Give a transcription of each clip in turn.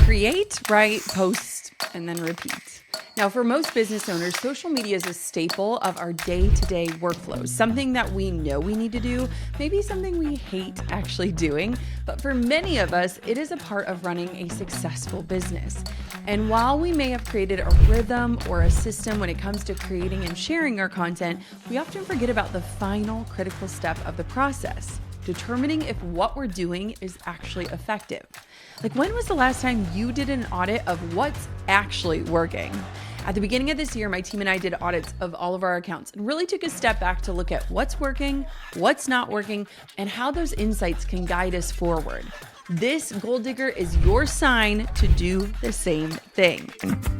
Create, write, post, and then repeat. Now, for most business owners, social media is a staple of our day-to-day workflows, something that we know we need to do, maybe something we hate actually doing, but for many of us, it is a part of running a successful business. And while we may have created a rhythm or a system when it comes to creating and sharing our content, we often forget about the final critical step of the process, determining if what we're doing is actually effective. Like, when was the last time you did an audit of what's actually working? At the beginning of this year, my team and I did audits of all of our accounts and really took a step back to look at what's working, what's not working, and how those insights can guide us forward. This Goal Digger is your sign to do the same thing.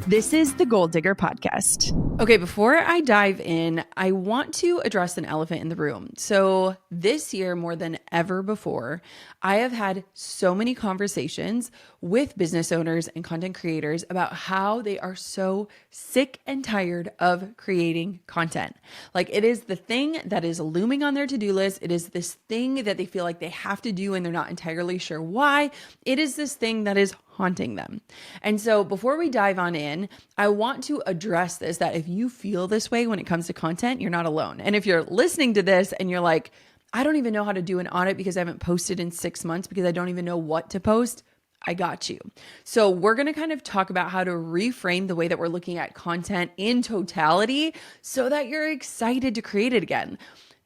This is the Goal Digger Podcast. Okay, before I dive in, I want to address an elephant in the room. So this year, more than ever before, I have had so many conversations with business owners and content creators about how they are so sick and tired of creating content. Like, it is the thing that is looming on their to-do list. It is this thing that they feel like they have to do and they're not entirely sure why. It is this thing that is haunting them. And so before we dive on in, I want to address this, that if you feel this way when it comes to content, you're not alone. And if you're listening to this and you're like, I don't even know how to do an audit because I haven't posted in 6 months because I don't even know what to post, I got you. So we're going to kind of talk about how to reframe the way that we're looking at content in totality so that you're excited to create it again.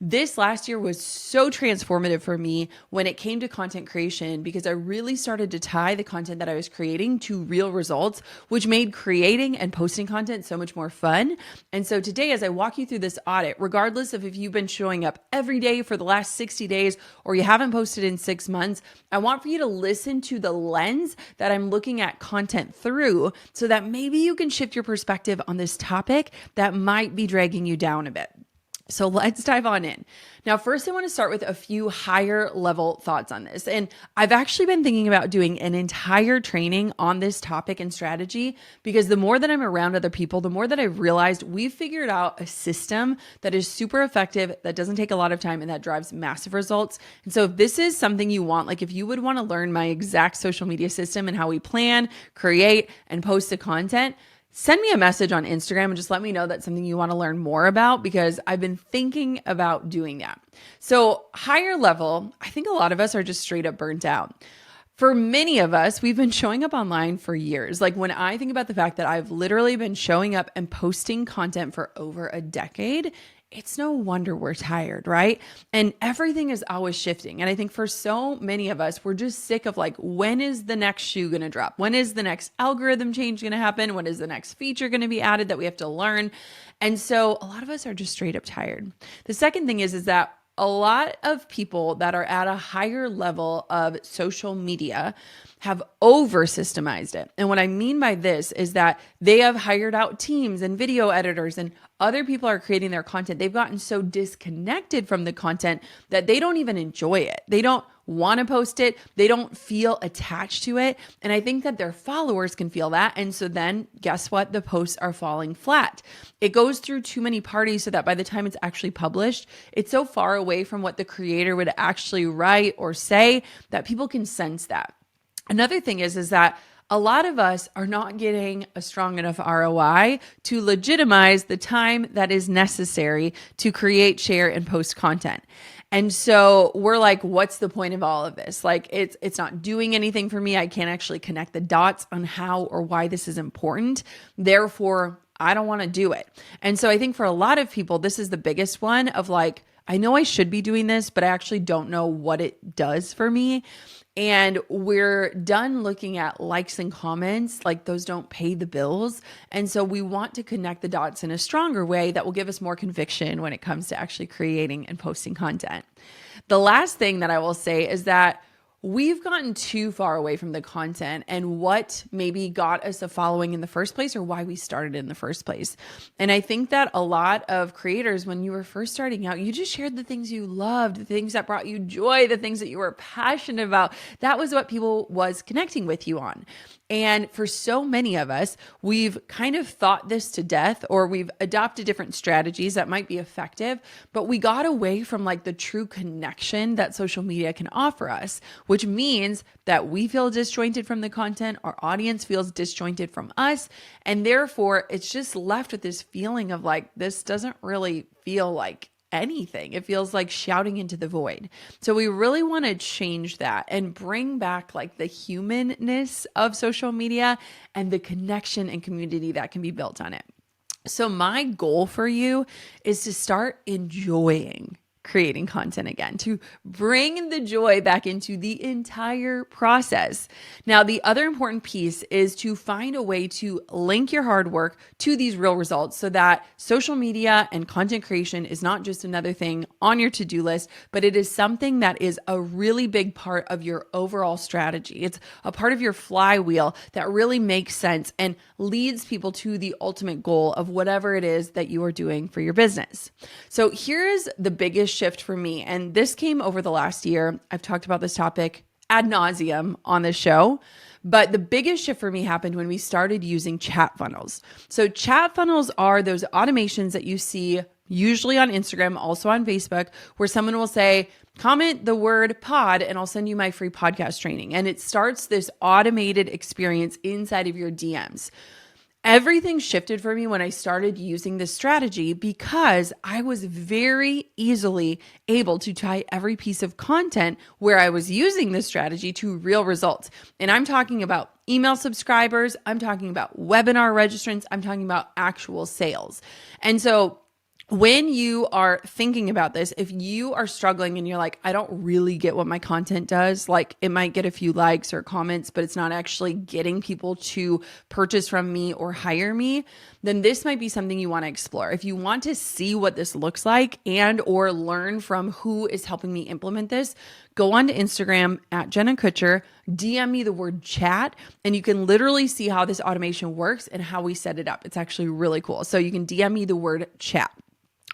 This last year was so transformative for me when it came to content creation because I really started to tie the content that I was creating to real results, which made creating and posting content so much more fun. And so today, as I walk you through this audit, regardless of if you've been showing up every day for the last 60 days or you haven't posted in 6 months, I want for you to listen to the lens that I'm looking at content through so that maybe you can shift your perspective on this topic that might be dragging you down a bit. So let's dive on in. Now, first, I want to start with a few higher level thoughts on this. And I've actually been thinking about doing an entire training on this topic and strategy because the more that I'm around other people, the more that I've realized we've figured out a system that is super effective, that doesn't take a lot of time, and that drives massive results. And so if this is something you want, like if you would want to learn my exact social media system and how we plan, create, and post the content, send me a message on Instagram and just let me know that's something you want to learn more about because I've been thinking about doing that. So higher level, I think a lot of us are just straight up burnt out. For many of us, we've been showing up online for years. Like, when I think about the fact that I've literally been showing up and posting content for over a decade, it's no wonder we're tired, right? And everything is always shifting. And I think for so many of us, we're just sick of like, when is the next shoe going to drop? When is the next algorithm change going to happen? When is the next feature going to be added that we have to learn? And so a lot of us are just straight up tired. The second thing is that a lot of people that are at a higher level of social media have over systemized it. And what I mean by this is that they have hired out teams and video editors and other people are creating their content. They've gotten so disconnected from the content that they don't even enjoy it. They don't want to post it. They don't feel attached to it. And I think that their followers can feel that. And so then guess what? The posts are falling flat. It goes through too many parties so that by the time it's actually published, it's so far away from what the creator would actually write or say that people can sense that. Another thing is that a lot of us are not getting a strong enough ROI to legitimize the time that is necessary to create, share, and post content. And so we're like, what's the point of all of this? Like, it's not doing anything for me. I can't actually connect the dots on how or why this is important. Therefore, I don't want to do it. And so I think for a lot of people, this is the biggest one of like, I know I should be doing this, but I actually don't know what it does for me. And we're done looking at likes and comments, like those don't pay the bills. And so we want to connect the dots in a stronger way that will give us more conviction when it comes to actually creating and posting content. The last thing that I will say is that we've gotten too far away from the content and what maybe got us a following in the first place or why we started in the first place. And I think that a lot of creators, when you were first starting out, you just shared the things you loved, the things that brought you joy, the things that you were passionate about. That was what people was connecting with you on. And for so many of us, we've kind of thought this to death, or we've adopted different strategies that might be effective, but we got away from like the true connection that social media can offer us, which means that we feel disjointed from the content, our audience feels disjointed from us, and therefore it's just left with this feeling of like, this doesn't really feel like anything. It feels like shouting into the void. So we really want to change that and bring back like the humanness of social media and the connection and community that can be built on it. So my goal for you is to start enjoying creating content again, to bring the joy back into the entire process. Now, the other important piece is to find a way to link your hard work to these real results so that social media and content creation is not just another thing on your to-do list, but it is something that is a really big part of your overall strategy. It's a part of your flywheel that really makes sense and leads people to the ultimate goal of whatever it is that you are doing for your business. So here's the biggest shift for me. And this came over the last year. I've talked about this topic ad nauseum on the show, but the biggest shift for me happened when we started using chat funnels. So chat funnels are those automations that you see usually on Instagram, also on Facebook, where someone will say, comment the word pod and I'll send you my free podcast training. And it starts this automated experience inside of your DMs. Everything shifted for me when I started using this strategy because I was very easily able to tie every piece of content where I was using this strategy to real results. And I'm talking about email subscribers, I'm talking about webinar registrants, I'm talking about actual sales. And so when you are thinking about this, if you are struggling and you're like, I don't really get what my content does, like it might get a few likes or comments, but it's not actually getting people to purchase from me or hire me, then this might be something you want to explore. If you want to see what this looks like and or learn from who is helping me implement this, go on to Instagram at Jenna Kutcher, DM me the word chat, and you can literally see how this automation works and how we set it up. It's actually really cool. So you can DM me the word chat.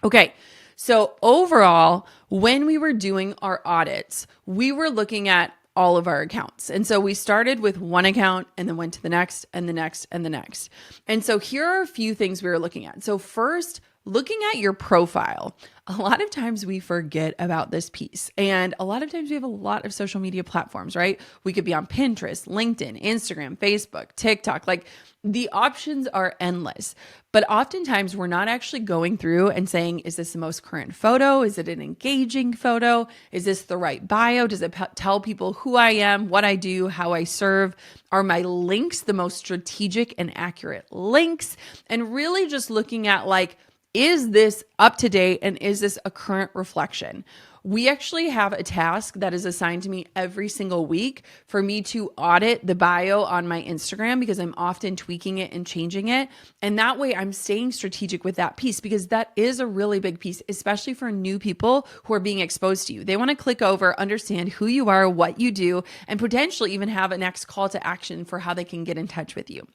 Okay, so overall, when we were doing our audits, we were looking at all of our accounts. And so we started with one account and then went to the next and the next and the next. And so here are a few things we were looking at. So first, looking at your profile. A lot of times we forget about this piece. And a lot of times we have a lot of social media platforms, right? We could be on Pinterest, LinkedIn, Instagram, Facebook, TikTok. Like the options are endless. But oftentimes we're not actually going through and saying, is this the most current photo? Is it an engaging photo? Is this the right bio? Does it tell people who I am, what I do, how I serve? Are my links the most strategic and accurate links? And really just looking at like, is this up to date and is this a current reflection? We actually have a task that is assigned to me every single week for me to audit the bio on my Instagram because I'm often tweaking it and changing it. And that way I'm staying strategic with that piece because that is a really big piece, especially for new people who are being exposed to you. They want to click over, understand who you are, what you do, and potentially even have a next call to action for how they can get in touch with you.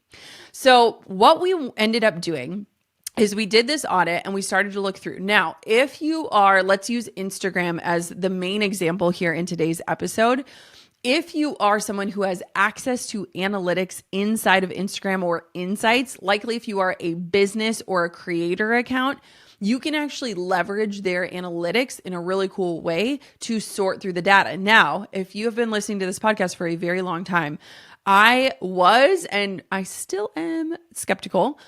So what we ended up doing is we did this audit and we started to look through. Now, if you are, let's use Instagram as the main example here in today's episode. If you are someone who has access to analytics inside of Instagram or insights, likely if you are a business or a creator account, you can actually leverage their analytics in a really cool way to sort through the data. Now, if you have been listening to this podcast for a very long time, I was, and I still am skeptical,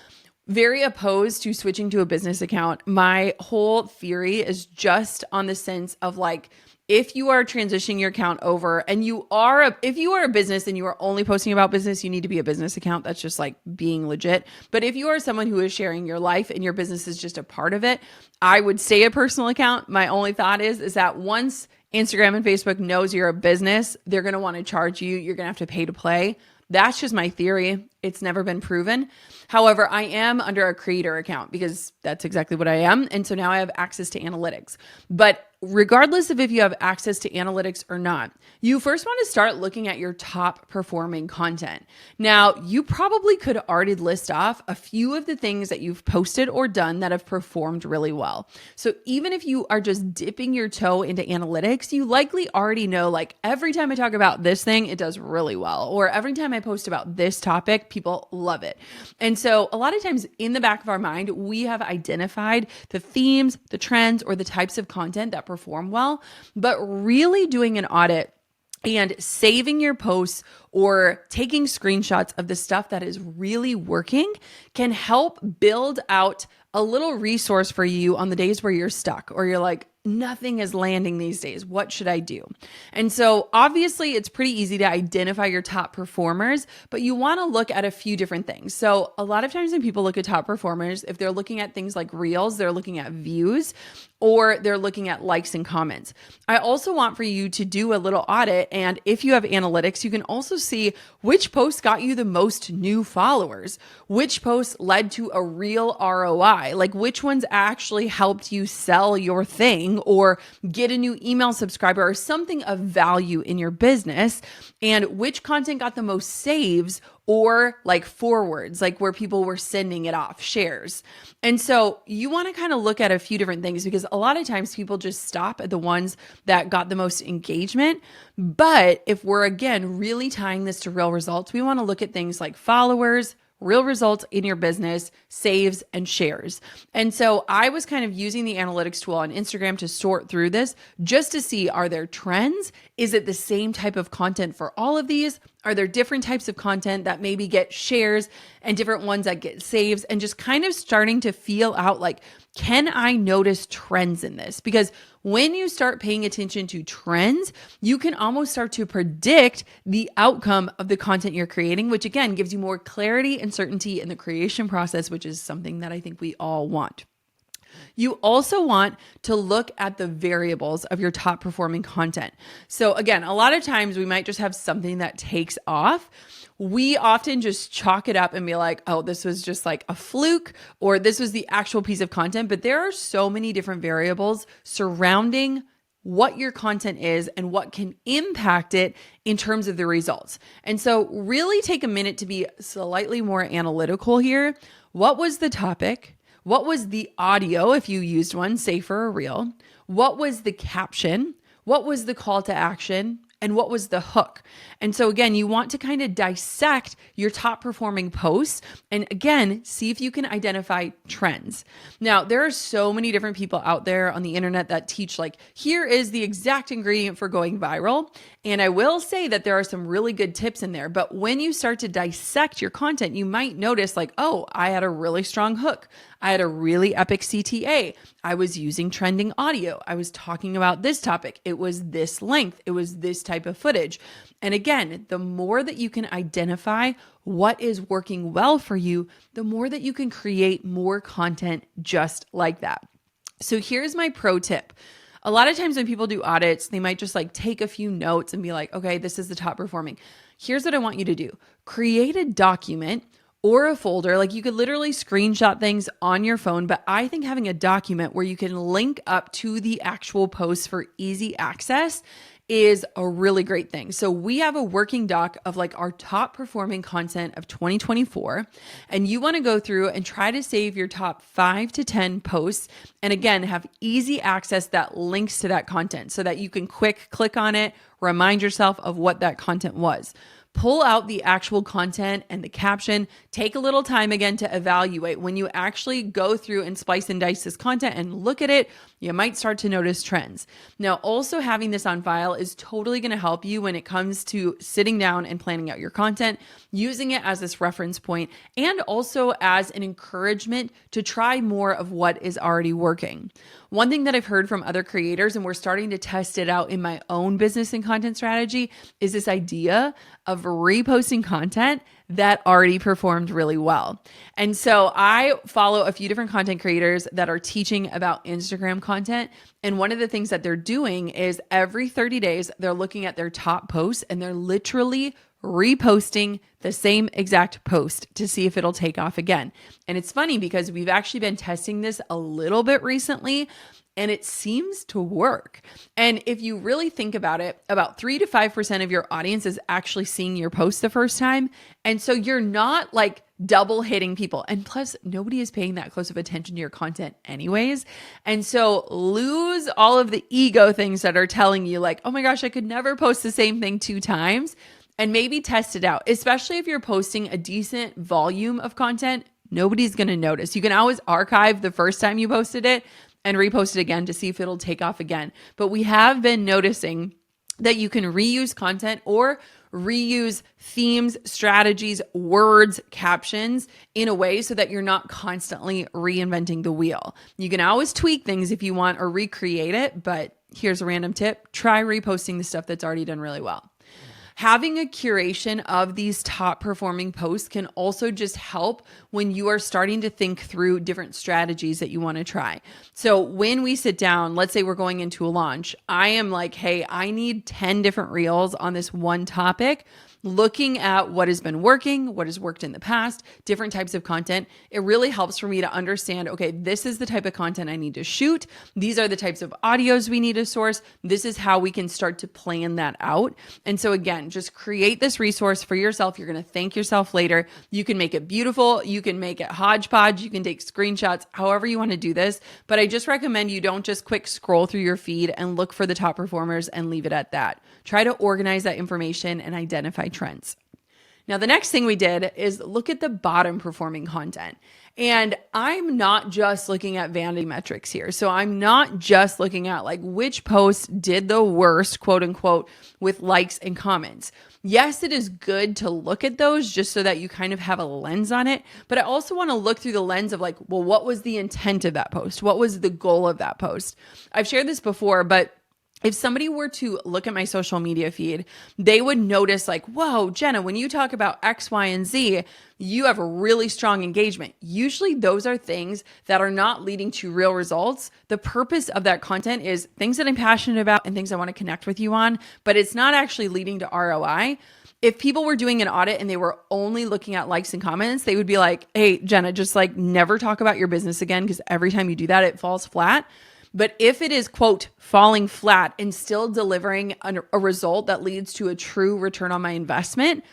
very opposed to switching to a business account. My whole theory is just on the sense of like, if you are transitioning your account over and if you are a business and you are only posting about business, you need to be a business account. That's just like being legit. But if you are someone who is sharing your life and your business is just a part of it, I would stay a personal account. My only thought is that once Instagram and Facebook knows you're a business, they're going to want to charge you. You're going to have to pay to play. That's just my theory. It's never been proven. However, I am under a creator account because that's exactly what I am. And so now I have access to analytics. But regardless of if you have access to analytics or not, you first want to start looking at your top performing content. Now, you probably could already list off a few of the things that you've posted or done that have performed really well. So even if you are just dipping your toe into analytics, you likely already know like every time I talk about this thing, it does really well. Or every time I post about this topic, people love it. And so a lot of times in the back of our mind, we have identified the themes, the trends, or the types of content that perform well, but really doing an audit And saving your posts or taking screenshots of the stuff that is really working can help build out a little resource for you on the days where you're stuck or you're like, nothing is landing these days. What should I do? And so obviously it's pretty easy to identify your top performers, but you want to look at a few different things. So a lot of times when people look at top performers, if they're looking at things like reels, they're looking at views or they're looking at likes and comments. I also want for you to do a little audit. And if you have analytics, you can also see which posts got you the most new followers, which posts led to a real ROI, like which ones actually helped you sell your thing or get a new email subscriber or something of value in your business, and which content got the most saves or like forwards, like where people were sending it off, shares. And so you want to kind of look at a few different things because a lot of times people just stop at the ones that got the most engagement. But if we're again really tying this to real results, we want to look at things like followers, real results in your business, saves, and shares. And so I was kind of using the analytics tool on Instagram to sort through this just to see, are there trends? Is it the same type of content for all of these? Are there different types of content that maybe get shares and different ones that get saves, and just kind of starting to feel out like, can I notice trends in this? Because when you start paying attention to trends, you can almost start to predict the outcome of the content you're creating, which again gives you more clarity and certainty in the creation process, which is something that I think we all want. You also want to look at the variables of your top performing content. So again, a lot of times we might just have something that takes off. We often just chalk it up and be like, oh, this was just like a fluke, or this was the actual piece of content. But there are so many different variables surrounding what your content is and what can impact it in terms of the results. And so really take a minute to be slightly more analytical here. What was the topic? What was the audio if you used one, say for a reel? What was the caption? What was the call to action? And what was the hook? And so again, you want to kind of dissect your top performing posts and again, see if you can identify trends. Now, there are so many different people out there on the internet that teach like, here is the exact ingredient for going viral. And I will say that there are some really good tips in there, but when you start to dissect your content, you might notice like, oh, I had a really strong hook. I had a really epic CTA. I was using trending audio. I was talking about this topic. It was this length. It was this type of footage. And again, the more that you can identify what is working well for you, the more that you can create more content just like that. So here's my pro tip. A lot of times when people do audits, they might just like take a few notes and be like, okay, this is the top performing. Here's what I want you to do. Create a document or a folder. Like you could literally screenshot things on your phone, but I think having a document where you can link up to the actual post for easy access is a really great thing. So we have a working doc of like our top performing content of 2024, and you want to go through and try to save your top 5 to 10 posts. And again, have easy access that links to that content so that you can click on it, remind yourself of what that content was. Pull out the actual content and the caption. Take a little time again to evaluate. When you actually go through and splice and dice this content and look at it, you might start to notice trends. Now, also having this on file is totally going to help you when it comes to sitting down and planning out your content, using it as this reference point, and also as an encouragement to try more of what is already working. One thing that I've heard from other creators, and we're starting to test it out in my own business and content strategy, is this idea of reposting content that already performed really well. And so I follow a few different content creators that are teaching about Instagram content. And one of the things that they're doing is every 30 days, they're looking at their top posts and they're literally reposting the same exact post to see if it'll take off again. And it's funny because we've actually been testing this a little bit recently and it seems to work. And if you really think about it, about 3 to 5% of your audience is actually seeing your post the first time. And so you're not like double hitting people. And plus, nobody is paying that close of attention to your content anyways. And so lose all of the ego things that are telling you like, oh my gosh, I could never post the same thing 2 times. And maybe test it out, especially if you're posting a decent volume of content. Nobody's going to notice. You can always archive the first time you posted it and repost it again to see if it'll take off again. But we have been noticing that you can reuse content or reuse themes, strategies, words, captions in a way so that you're not constantly reinventing the wheel. You can always tweak things if you want or recreate it, but here's a random tip. Try reposting the stuff that's already done really well. Having a curation of these top performing posts can also just help when you are starting to think through different strategies that you want to try. So when we sit down, let's say we're going into a launch, I am like, hey, I need 10 different reels on this one topic, looking at what has been working, what has worked in the past, different types of content. It really helps for me to understand, okay, this is the type of content I need to shoot. These are the types of audios we need to source. This is how we can start to plan that out. And so again, just create this resource for yourself. You're going to thank yourself later. You can make it beautiful. You can make it hodgepodge. You can take screenshots, however you want to do this. But I just recommend you don't just quick scroll through your feed and look for the top performers and leave it at that. Try to organize that information and identify trends. Now, the next thing we did is look at the bottom performing content. And I'm not just looking at vanity metrics here. So I'm not just looking at like which post did the worst, quote unquote, with likes and comments. Yes, it is good to look at those just so that you kind of have a lens on it. But I also want to look through the lens of like, well, what was the intent of that post? What was the goal of that post? I've shared this before, but if somebody were to look at my social media feed, they would notice like, whoa, Jenna, when you talk about X, Y, and Z, you have a really strong engagement. Usually those are things that are not leading to real results. The purpose of that content is things that I'm passionate about and things I want to connect with you on, but it's not actually leading to ROI. If people were doing an audit and they were only looking at likes and comments, they would be like, hey, Jenna, just like never talk about your business again, because every time you do that, it falls flat. But if it is, quote, falling flat and still delivering a result that leads to a true return on my investment,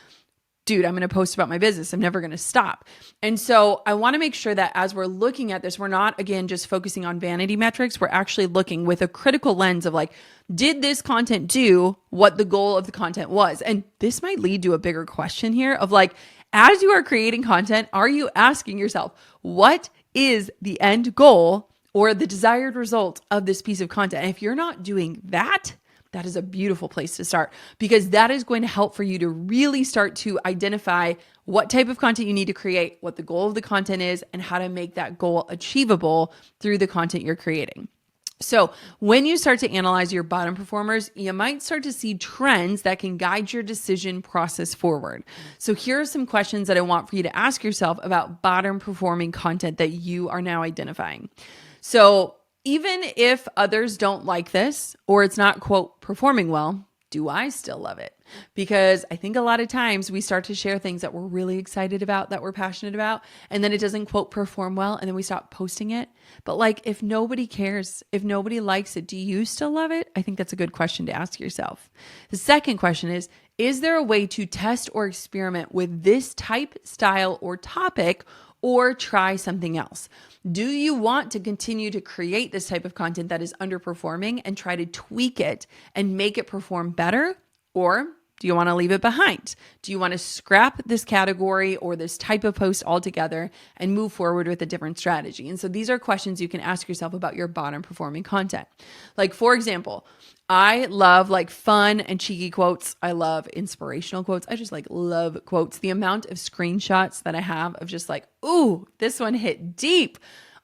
dude, I'm going to post about my business. I'm never going to stop. And so I want to make sure that as we're looking at this, we're not, again, just focusing on vanity metrics. We're actually looking with a critical lens of like, did this content do what the goal of the content was? And this might lead to a bigger question here of like, as you are creating content, are you asking yourself, what is the end goal or the desired result of this piece of content? And if you're not doing that, that is a beautiful place to start, because that is going to help for you to really start to identify what type of content you need to create, what the goal of the content is, and how to make that goal achievable through the content you're creating. So when you start to analyze your bottom performers, you might start to see trends that can guide your decision process forward. So here are some questions that I want for you to ask yourself about bottom performing content that you are now identifying. So even if others don't like this or it's not, quote, performing well, do I still love it? Because I think a lot of times we start to share things that we're really excited about, that we're passionate about, and then it doesn't, quote, perform well, and then we stop posting it. But like, if nobody cares, if nobody likes it, do you still love it? I think that's a good question to ask yourself. The second question is there a way to test or experiment with this type, style, or topic, or try something else? Do you want to continue to create this type of content that is underperforming and try to tweak it and make it perform better? Or do you want to leave it behind? Do you want to scrap this category or this type of post altogether and move forward with a different strategy? And so these are questions you can ask yourself about your bottom performing content. Like, for example, I love like fun and cheeky quotes. I love inspirational quotes. I just like love quotes. The amount of screenshots that I have of just like, ooh, this one hit deep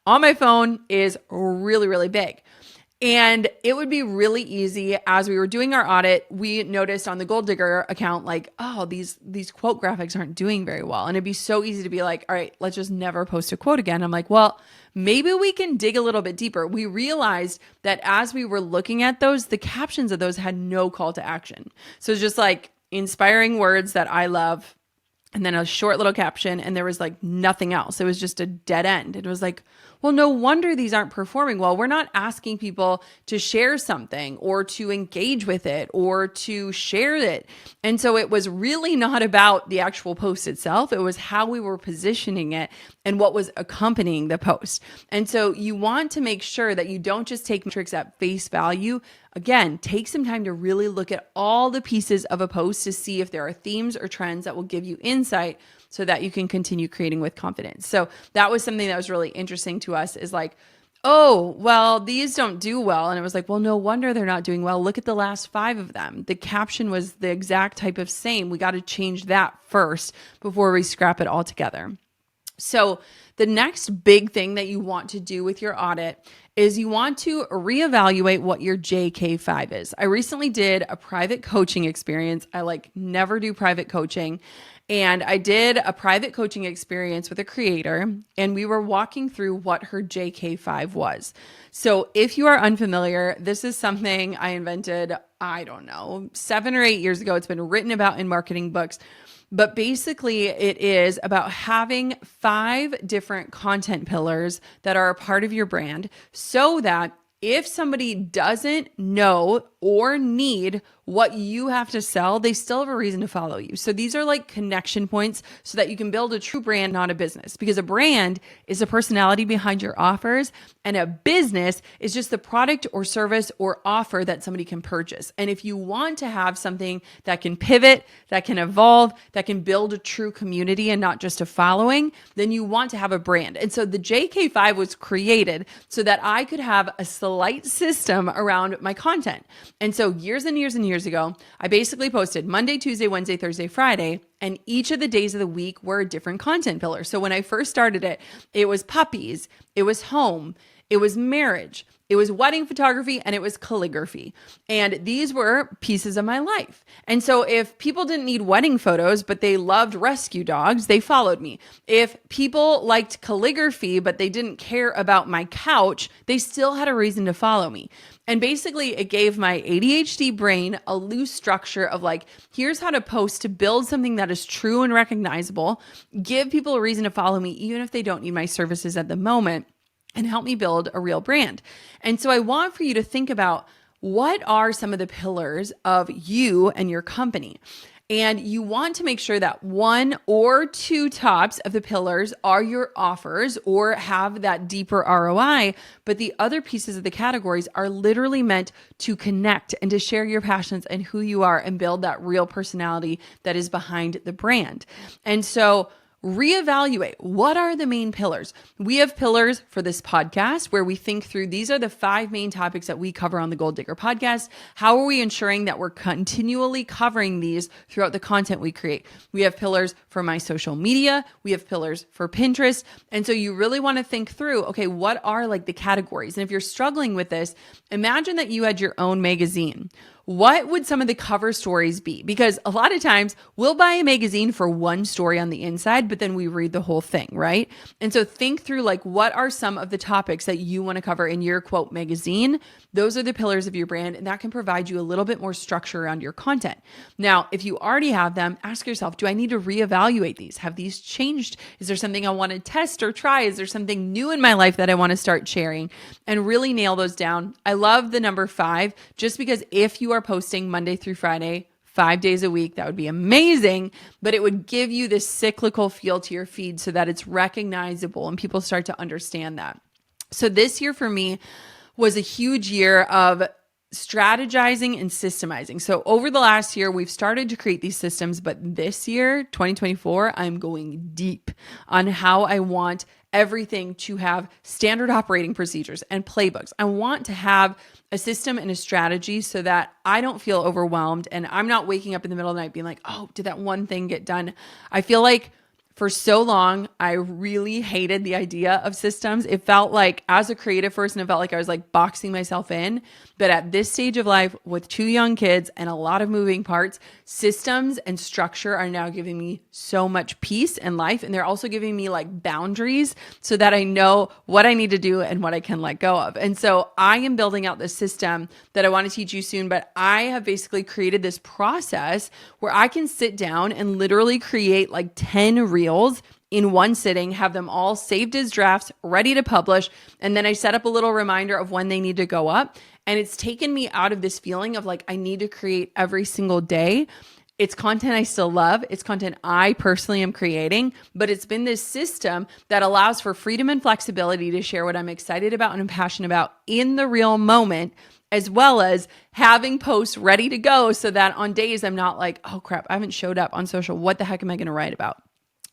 on my phone is really, really big. And it would be really easy. As we were doing our audit, we noticed on the Gold Digger account, like, oh, these quote graphics aren't doing very well. And it'd be so easy to be like, all right, let's just never post a quote again. I'm like, well, maybe we can dig a little bit deeper. We realized that as we were looking at those, the captions of those had no call to action. So it's just like inspiring words that I love, and then a short little caption, and there was like nothing else. It was just a dead end. It was like, well, no wonder these aren't performing well. We're not asking people to share something or to engage with it or to share it. And so it was really not about the actual post itself. It was how we were positioning it and what was accompanying the post. And so you want to make sure that you don't just take metrics at face value. Again, take some time to really look at all the pieces of a post to see if there are themes or trends that will give you insight so that you can continue creating with confidence. So that was something that was really interesting to us, is like, oh, well, these don't do well. And it was like, well, no wonder they're not doing well. Look at the last 5 of them. The caption was the exact type of same. We got to change that first before we scrap it all together. So the next big thing that you want to do with your audit is you want to reevaluate what your JK5 is. I recently did a private coaching experience. I never do private coaching. And I did a private coaching experience with a creator, and we were walking through what her JK5 was. So if you are unfamiliar, this is something I invented, I don't know, 7 or 8 years ago. It's been written about in marketing books. But basically, it is about having 5 different content pillars that are a part of your brand so that if somebody doesn't know or need what you have to sell, they still have a reason to follow you. So these are like connection points so that you can build a true brand, not a business. Because a brand is a personality behind your offers, and a business is just the product or service or offer that somebody can purchase. And if you want to have something that can pivot, that can evolve, that can build a true community and not just a following, then you want to have a brand. And so the JK5 was created so that I could have a slight system around my content. And so years and years and years ago, I basically posted Monday, Tuesday, Wednesday, Thursday, Friday, and each of the days of the week were a different content pillar. So when I first started it, it was puppies, it was home, it was marriage, it was wedding photography, and it was calligraphy. And these were pieces of my life. And so if people didn't need wedding photos, but they loved rescue dogs, they followed me. If people liked calligraphy, but they didn't care about my couch, they still had a reason to follow me. And basically, it gave my ADHD brain a loose structure of here's how to post to build something that is true and recognizable, give people a reason to follow me, even if they don't need my services at the moment, and help me build a real brand. And so I want for you to think about what are some of the pillars of you and your company. And you want to make sure that 1 or 2 tops of the pillars are your offers or have that deeper ROI, but the other pieces of the categories are literally meant to connect and to share your passions and who you are and build that real personality that is behind the brand. And so reevaluate what are the main pillars. We have pillars for this podcast where we think through these are the 5 main topics that we cover on the Gold Digger podcast. How are we ensuring that we're continually covering these throughout the content we create? We have pillars for my social media. We have pillars for Pinterest. And so you really want to think through, okay, what are the categories? And if you're struggling with this, imagine that you had your own magazine. What would some of the cover stories be? Because a lot of times we'll buy a magazine for one story on the inside, but then we read the whole thing, right? And so think through what are some of the topics that you want to cover in your quote magazine? Those are the pillars of your brand, and that can provide you a little bit more structure around your content. Now, if you already have them, ask yourself, do I need to reevaluate these? Have these changed? Is there something I want to test or try? Is there something new in my life that I want to start sharing? And really nail those down. I love the number 5, just because if you are posting Monday through Friday, 5 days a week, that would be amazing, but it would give you this cyclical feel to your feed so that it's recognizable and people start to understand that. So this year for me was a huge year of strategizing and systemizing. So over the last year, we've started to create these systems, but this year, 2024, I'm going deep on how I want everything to have standard operating procedures and playbooks. I want to have a system and a strategy so that I don't feel overwhelmed and I'm not waking up in the middle of the night being like, oh, did that one thing get done? I feel like for so long, I really hated the idea of systems. It felt like, as a creative person, it felt like I was boxing myself in. But at this stage of life, with 2 young kids and a lot of moving parts, systems and structure are now giving me so much peace in life. And they're also giving me boundaries so that I know what I need to do and what I can let go of. And so I am building out this system that I want to teach you soon, but I have basically created this process where I can sit down and literally create 10 reels in one sitting, have them all saved as drafts, ready to publish. And then I set up a little reminder of when they need to go up. And it's taken me out of this feeling of I need to create every single day. It's content I still love. It's content I personally am creating, but it's been this system that allows for freedom and flexibility to share what I'm excited about and I'm passionate about in the real moment, as well as having posts ready to go so that on days I'm not oh crap, I haven't showed up on social. What the heck am I going to write about?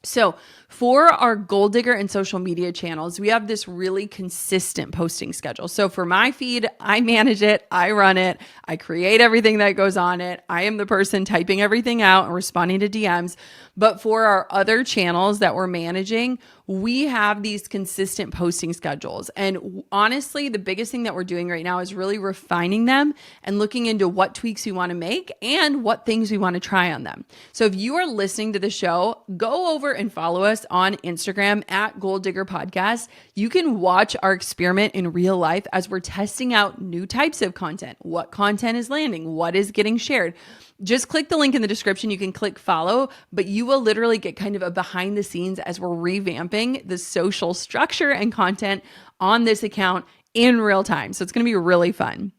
So for our Goal Digger and social media channels, we have this really consistent posting schedule. So for my feed, I manage it, I run it, I create everything that goes on it. I am the person typing everything out and responding to DMs. But for our other channels that we're managing, we have these consistent posting schedules. And honestly, the biggest thing that we're doing right now is really refining them and looking into what tweaks we want to make and what things we want to try on them. So if you are listening to the show, go over and follow us on Instagram at Goal Digger Podcast. You can watch our experiment in real life as we're testing out new types of content. What content is landing? What is getting shared? Just click the link in the description. You can click follow, but you will literally get kind of a behind the scenes as we're revamping the social structure and content on this account in real time. So it's going to be really fun.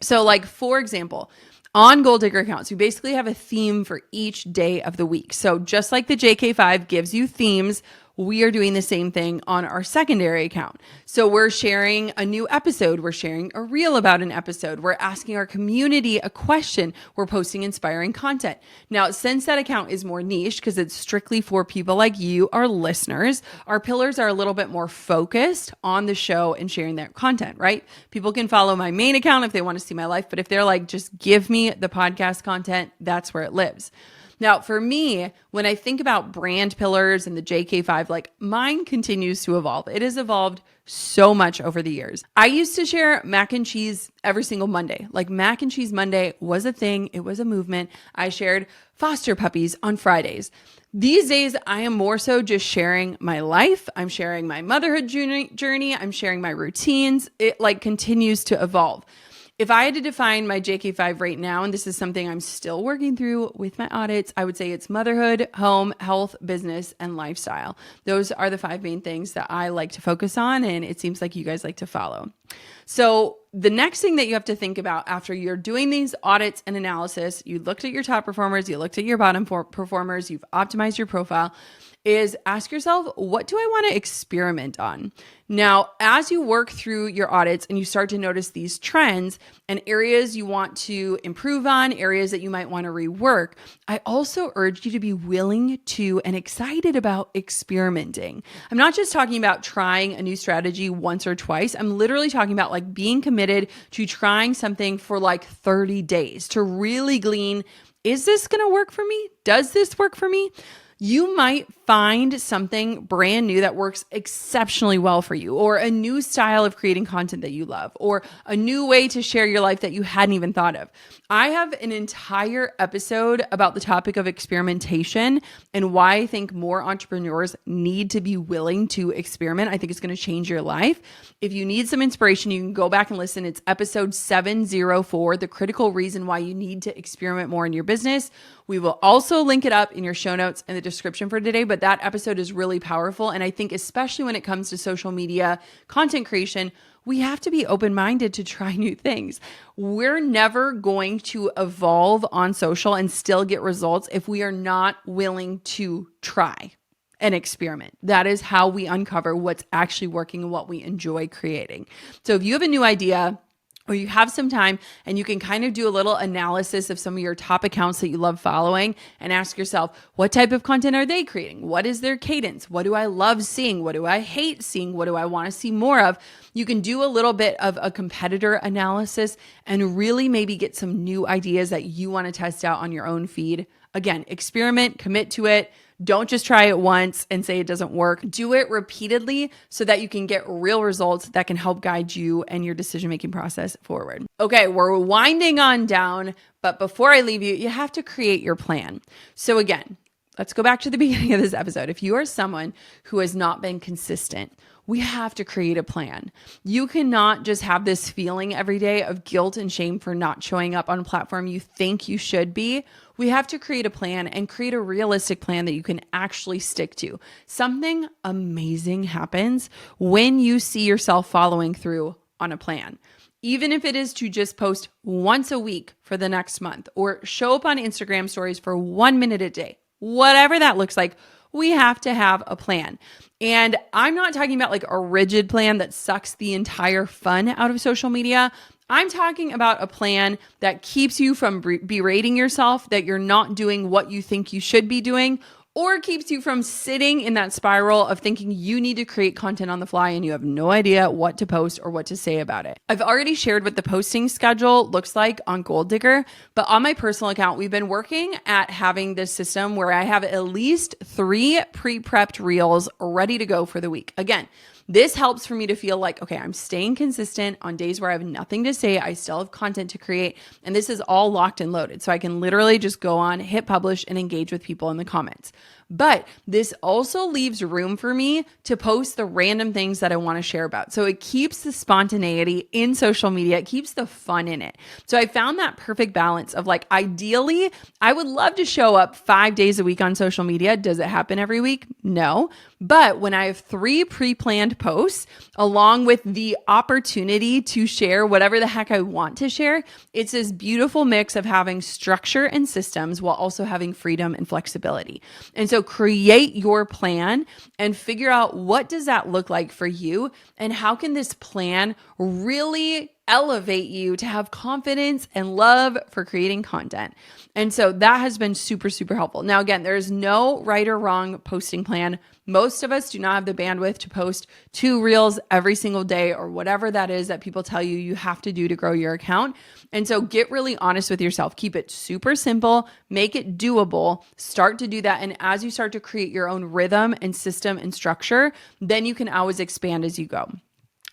So like, for example, on Goal Digger accounts, we basically have a theme for each day of the week. So just like the JK5 gives you themes, we are doing the same thing on our secondary account. So we're sharing a new episode. We're sharing a reel about an episode. We're asking our community a question. We're posting inspiring content. Now, since that account is more niche because it's strictly for people like you, our listeners, our pillars are a little bit more focused on the show and sharing that content, right? People can follow my main account if they want to see my life, but if they're like, just give me the podcast content, that's where it lives. Now, for me, when I think about brand pillars and the JK5, like mine continues to evolve. It has evolved so much over the years. I used to share mac and cheese every single Monday. Like Mac and Cheese Monday was a thing. It was a movement. I shared foster puppies on Fridays. These days, I am more so just sharing my life. I'm sharing my motherhood journey. I'm sharing my routines. It like continues to evolve. If I had to define my JK5 right now, and this is something I'm still working through with my audits, I would say it's motherhood, home, health, business, and lifestyle. Those are the 5 main things that I like to focus on, and it seems like you guys like to follow. So the next thing that you have to think about after you're doing these audits and analysis, you looked at your top performers, you looked at your bottom performers, you've optimized your profile, is ask yourself, what do I want to experiment on? Now, as you work through your audits and you start to notice these trends and areas you want to improve on, areas that you might want to rework, I also urge you to be willing to and excited about experimenting. I'm not just talking about trying a new strategy once or twice. I'm literally talking about like being committed to trying something for like 30 days to really glean, is this going to work for me? Does this work for me? You might find something brand new that works exceptionally well for you, or a new style of creating content that you love, or a new way to share your life that you hadn't even thought of. I have an entire episode about the topic of experimentation and why I think more entrepreneurs need to be willing to experiment. I think it's going to change your life. If you need some inspiration, you can go back and listen. It's episode 704, the critical reason why you need to experiment more in your business. We will also link it up in your show notes in the description for today, but that episode is really powerful. And I think especially when it comes to social media content creation, we have to be open-minded to try new things. We're never going to evolve on social and still get results if we are not willing to try and experiment. That is how we uncover what's actually working and what we enjoy creating. So if you have a new idea, or you have some time and you can kind of do a little analysis of some of your top accounts that you love following and ask yourself, what type of content are they creating? What is their cadence? What do I love seeing? What do I hate seeing? What do I want to see more of? You can do a little bit of a competitor analysis and really maybe get some new ideas that you want to test out on your own feed. Again, experiment, commit to it. Don't just try it once and say it doesn't work. Do it repeatedly so that you can get real results that can help guide you and your decision-making process forward. Okay, we're winding on down, but before I leave you, you have to create your plan. So again, let's go back to the beginning of this episode. If you are someone who has not been consistent, we have to create a plan. You cannot just have this feeling every day of guilt and shame for not showing up on a platform you think you should be. We have to create a plan and create a realistic plan that you can actually stick to. Something amazing happens when you see yourself following through on a plan. Even if it is to just post once a week for the next month or show up on Instagram stories for 1 minute a day, whatever that looks like, we have to have a plan. And I'm not talking about like a rigid plan that sucks the entire fun out of social media. I'm talking about a plan that keeps you from berating yourself, that you're not doing what you think you should be doing, or keeps you from sitting in that spiral of thinking you need to create content on the fly and you have no idea what to post or what to say about it. I've already shared what the posting schedule looks like on Gold Digger, but on my personal account, we've been working at having this system where I have at least 3 pre-prepped reels ready to go for the week. Again, this helps for me to feel like, okay, I'm staying consistent on days where I have nothing to say. I still have content to create, and this is all locked and loaded. So I can literally just go on, hit publish, and engage with people in the comments. But this also leaves room for me to post the random things that I want to share about. So it keeps the spontaneity in social media. It keeps the fun in it. So I found that perfect balance of like, ideally, I would love to show up 5 days a week on social media. Does it happen every week? No. But when I have 3 pre-planned posts, along with the opportunity to share whatever the heck I want to share, it's this beautiful mix of having structure and systems while also having freedom and flexibility. And so create your plan and figure out what does that look like for you and how can this plan really elevate you to have confidence and love for creating content. And so that has been super, super helpful. Now, again, there's no right or wrong posting plan. Most of us do not have the bandwidth to post 2 reels every single day or whatever that is that people tell you have to do to grow your account. And so get really honest with yourself. Keep it super simple, make it doable, start to do that. And as you start to create your own rhythm and system and structure, then you can always expand as you go.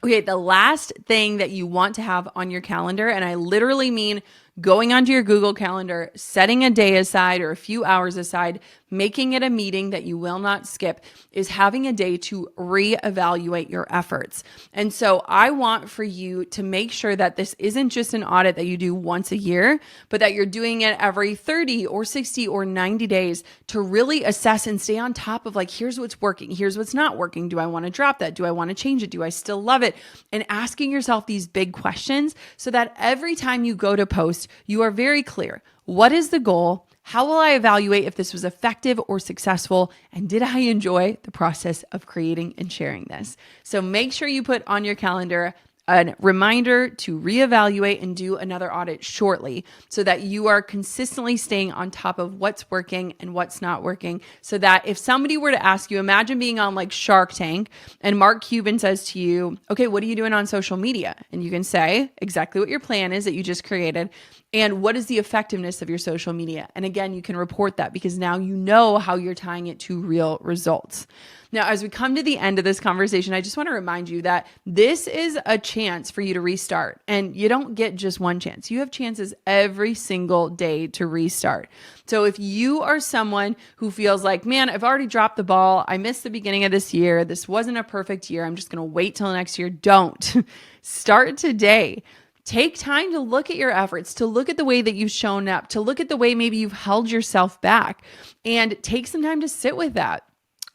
Okay, the last thing that you want to have on your calendar, and I literally mean going onto your Google Calendar, setting a day aside or a few hours aside, making it a meeting that you will not skip, is having a day to reevaluate your efforts. And so I want for you to make sure that this isn't just an audit that you do once a year, but that you're doing it every 30 or 60 or 90 days to really assess and stay on top of like, here's what's working, here's what's not working. Do I want to drop that? Do I want to change it? Do I still love it? And asking yourself these big questions so that every time you go to post, you are very clear. What is the goal? How will I evaluate if this was effective or successful? And did I enjoy the process of creating and sharing this? So make sure you put on your calendar a reminder to reevaluate and do another audit shortly so that you are consistently staying on top of what's working and what's not working. So that if somebody were to ask you, imagine being on like Shark Tank and Mark Cuban says to you, okay, what are you doing on social media? And you can say exactly what your plan is that you just created. And what is the effectiveness of your social media? And again, you can report that because now you know how you're tying it to real results. Now, as we come to the end of this conversation, I just want to remind you that this is a chance for you to restart. And you don't get just one chance. You have chances every single day to restart. So if you are someone who feels like, man, I've already dropped the ball. I missed the beginning of this year. This wasn't a perfect year. I'm just going to wait till next year. Don't. Start today. Take time to look at your efforts, to look at the way that you've shown up, to look at the way maybe you've held yourself back, and take some time to sit with that.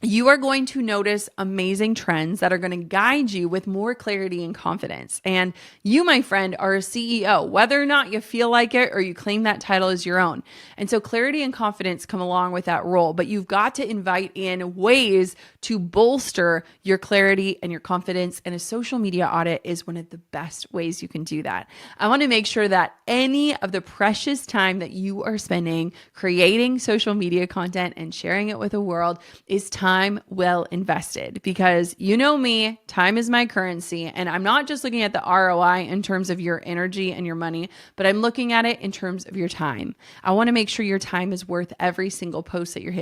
You are going to notice amazing trends that are going to guide you with more clarity and confidence. And you, my friend, are a CEO, whether or not you feel like it or you claim that title as your own. And so clarity and confidence come along with that role, but you've got to invite in ways to bolster your clarity and your confidence. And a social media audit is one of the best ways you can do that. I want to make sure that any of the precious time that you are spending creating social media content and sharing it with the world is time well invested, because you know me, time is my currency. And I'm not just looking at the ROI in terms of your energy and your money, but I'm looking at it in terms of your time. I want to make sure your time is worth every single post that you're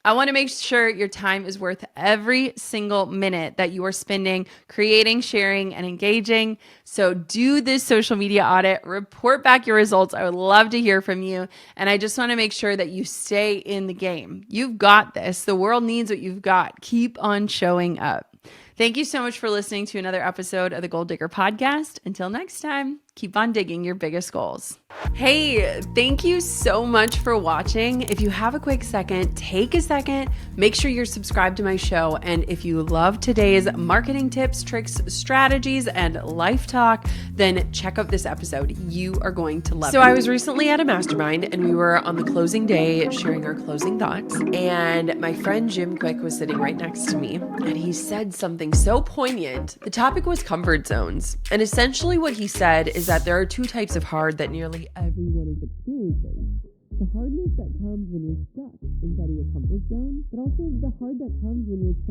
I want to make sure your time is worth every single minute that you are spending creating, sharing, and engaging. So do this social media audit, report back your results. I would love to hear from you. And I just want to make sure that you stay in the game. You've got this. The world needs what you've got. Keep on showing up. Thank you so much for listening to another episode of the Gold Digger Podcast. Until next time, keep on digging your biggest goals. Hey, thank you so much for watching. If you have a quick second, take a second, make sure you're subscribed to my show. And if you love today's marketing tips, tricks, strategies, and life talk, then check out this episode. You are going to love it. So I was recently at a mastermind and we were on the closing day sharing our closing thoughts. And my friend Jim Quick was sitting right next to me and he said something so poignant. The topic was comfort zones. And essentially what he said is that there are 2 types of hard that nearly everyone is experiencing. the hardness that comes when you're stuck inside of your comfort zone, but also the hard that comes when you're trying